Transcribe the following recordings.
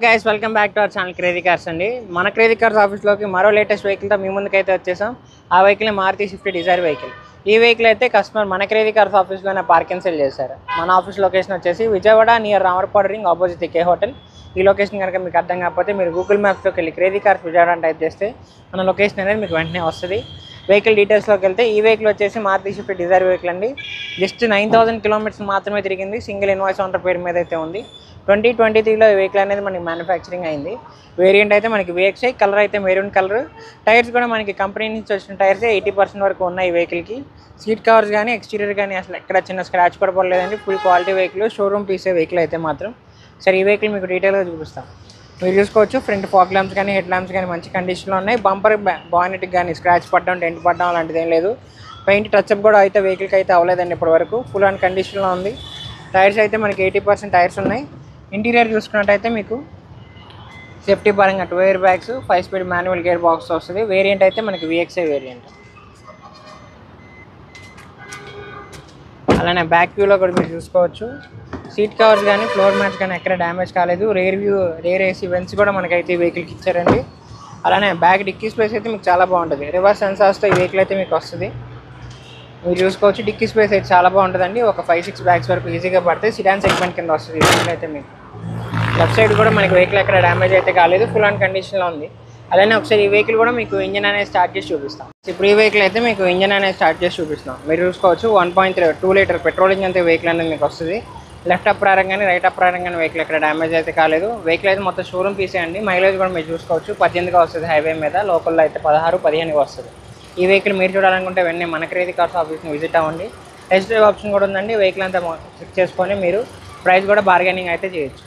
Guys welcome back to our channel crazy cars అండి. మన crazy cars ఆఫీస్లోకి మరో latest వెహికల్తో మీ ముందుకైతే వచ్చేసాం. ఆ vehicle Maruti Swift Dzire vehicle. ఈ వెహికల్ అయితే కస్టమర్ మన క్రేజీ కార్స్ ఆఫీస్లోనే పార్క్ అండ్ సెల్ చేశారు. మన ఆఫీస్ లొకేషన్ వచ్చేసి Vijayawada near Ramarpadu ring opposite K hotel. ఈ లొకేషన్ కనుక మీకు అర్థం కాకపోతే మీరు గూగుల్ మ్యాప్స్లోకి వెళ్ళి క్రేజీ కార్స్ విజయవాడ అని టైప్ చేస్తే మన లొకేషన్ అనేది మీకు వెంటనే వస్తుంది. వెహికల్ డీటెయిల్స్లోకి వెళ్తే ఈ వెహికల్ వచ్చేసి మారుతి స్విఫ్ట్ డిజైర్ వెహికల్ అండి. జస్ట్ 9,000 కిలోమీటర్స్ మాత్రమే తిరిగింది. సింగిల్ ఇన్వాయిస్ ఓనర్ పేరు మీద అయితే ఉంది. 2023లో ఈ వెహికల్ అనేది మనకి మ్యానుఫ్యాక్చరింగ్ అయింది. వేరియంట్ అయితే మనకి VXI, కలర్ అయితే మెరూన్ కలర్. టైర్స్ కూడా మనకి కంపెనీ నుంచి వచ్చిన టైర్స్ 80% వరకు ఉన్నాయి ఈ వెహికల్కి. సీట్ కవర్స్ కానీ ఎక్స్టీరియర్ కానీ అసలు ఎక్కడ చిన్న స్క్రాచ్ కూడా పడలేదండి. ఫుల్ క్వాలిటీ వెహికల్, షోరూమ్ పీసే వెహికల్ అయితే మాత్రం. సరే ఈ వెహికల్ మీకు డీటెయిల్గా చూపిస్తాం. మీరు చూసుకోవచ్చు ఫ్రంట్ ఫాగ్ ల్యాంప్స్ కానీ హెడ్ ల్యాంప్స్ కానీ మంచి కండిషన్లో ఉన్నాయి. బంపర్ బానెట్కి కానీ స్క్రాచ్ పడడం డెంట్ పడడం అలాంటిది ఏం లేదు. పెయింట్ టచ్అప్ కూడా అయితే వెహికల్కి అయితే అవ్వలేదండి ఇప్పటి వరకు. ఫుల్ అండ్ కండిషన్లో ఉంది. టైర్స్ అయితే మనకి 80% టైర్స్ ఉన్నాయి. ఇంటీరియర్ చూసుకున్నట్టయితే మీకు సేఫ్టీ పరంగా 2 air bags, 5 speed manual gear box వస్తుంది. వేరియంట్ అయితే మనకి VXI వేరియంట్. అలానే బ్యాక్ వ్యూలో కూడా మీరు చూసుకోవచ్చు సీట్ కవర్స్ కానీ ఫ్లోర్ మ్యాట్స్ కానీ ఎక్కడ డ్యామేజ్ కాలేదు. రేర్ ఏసీ వెన్స్ కూడా మనకైతే ఈ వెహికల్కి ఇచ్చారండి. అలానే బ్యాక్ డిక్కీ స్పేస్ అయితే మీకు చాలా బాగుంటుంది. రివర్స్ సెన్సార్స్తో ఈ వెహికల్ అయితే మీకు వస్తుంది. మీరు చూసుకోవచ్చు డిక్కీ స్పేస్ అయితే చాలా బాగుంటుందండి. ఒక 5-6 బ్యాగ్స్ వరకు ఈజీగా పడతాయి. సిడాన్ సెగ్మెంట్ కింద వస్తుంది ఈ వెహికల్ అయితే మీకు. లెఫ్ట్ సైడ్ కూడా మనకి వెహికల్ ఎక్కడ డ్యామేజ్ అయితే కాలేదు. ఫుల్ అండ్ కండిషన్లో ఉంది. అలానే ఒకసారి ఈ వెహికల్ కూడా మీకు ఇంజన్ అనేది స్టార్ట్ చేసి చూపిస్తాం. ఇప్పుడు ఈ వెహికల్ అయితే మీకు ఇంజన్ అనేది స్టార్ట్ చేసి చూపిస్తాం. మీరు చూసుకోవచ్చు 1.2 లీటర్ పెట్రోల్ ఇంజన్ అయితే వెహికల్ అనేది మీకు వస్తుంది. లెఫ్ట్ అప్ రావడం కానీ రైట్ అప్ రావడం కానీ వెహికల్ ఎక్కడ డ్యామేజ్ అయితే కాలేదు. వెహికల్ అయితే మొత్తం షోరూమ్ పీసే అండి. మైలేజ్ కూడా మీరు చూసుకోవచ్చు 18గా వస్తుంది హైవే మీద. లోకల్లో అయితే 16-15గా వస్తుంది. ఈ వెహికల్ మీరు చూడాలనుకుంటే వెంటనే మన క్రేజీ కార్స్ ఆఫీస్ని విజిట్ అవ్వండి. టెస్ట్ డ్రైవ్ ఆప్షన్ కూడా ఉందండి. వెహికల్ అంతా చెక్ చేసుకొని మీరు ప్రైస్ కూడా బార్గెనింగ్ అయితే చేయొచ్చు.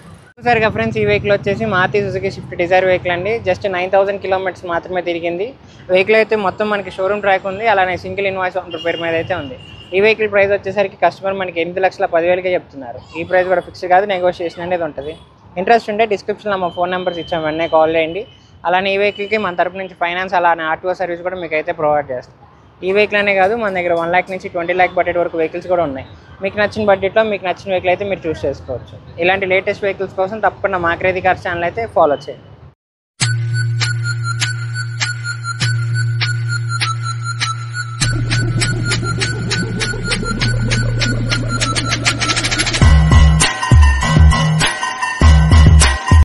సరిగా ఫ్రెండ్స్ ఈ వెహికల్ వచ్చేసి Maruti Suzuki Swift Dzire vehicle అండి. జస్ట్ 9,000 కిలోమీటర్స్ మాత్రమే తిరిగింది. వెహికల్ అయితే మొత్తం మనకి షోరూమ్ ట్రాక్ ఉంది. అలానే సింగిల్ ఇన్వాయిస్ ఓనర్ పేరు మీద అయితే ఉంది. ఈ వెహికల్ ప్రైస్ వచ్చేసరికి కస్టమర్ మనకి 8,10,000కే చెప్తున్నారు. ఈ ప్రైస్ కూడా ఫిక్స్ కాదు, నెగోషియేషన్ అనేది ఉంటుంది. ఇంట్రెస్ట్ ఉంటే డిస్క్రిప్షన్లో మా ఫోన్ నెంబర్స్ ఇచ్చాం, వెంటనే కాల్ చేయండి. అలానే ఈ వెహికల్కి మన తరపు నుంచి ఫైనాన్స్ అలానే ఆర్టీఓ సర్వీస్ కూడా మీకు అయితే ప్రొవైడ్ చేస్తాం. ఈ వెహికల్ అనే కాదు మన దగ్గర 1 lakh నుంచి 20 lakh బడ్జెట్ వరకు వెహికల్స్ కూడా ఉన్నాయి. మీకు నచ్చిన బడ్జెట్లో మీకు నచ్చిన వెహికల్ అయితే మీరు చూస్ చేసుకోవచ్చు. ఇలాంటి లేటెస్ట్ వెహికల్స్ కోసం తప్పకుండా మా క్రేజీ కార్స్ ఛానల్ అయితే ఫాలో చేయండి.